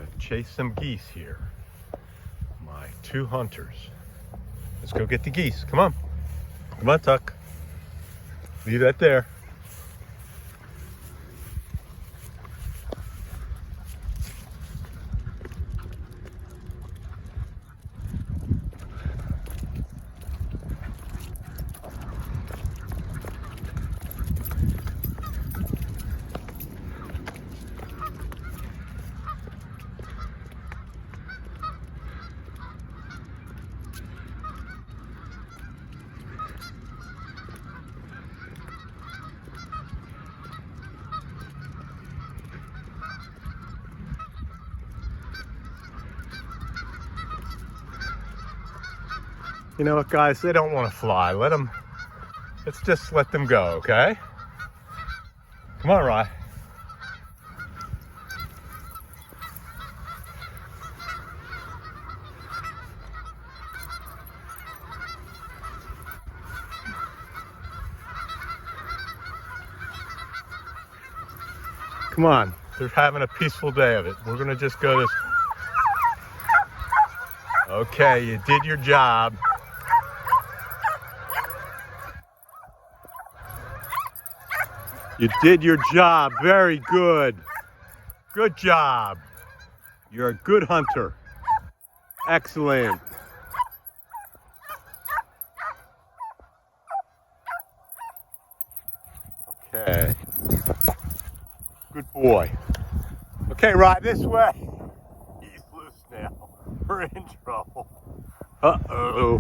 gonna chase some geese here. My two hunters. Let's go get the geese. Come on. Come on, Tuck. Leave that there. You know what, guys? They don't want to fly. Let's just let them go, okay? Come on, Rye. Come on. They're having a peaceful day of it. We're gonna just go this. Okay, you did your job. You did your job. Very good. Good job. You're a good hunter. Excellent. Okay. Good boy. Okay, right this way. He's loose now. We're in trouble. Uh-oh.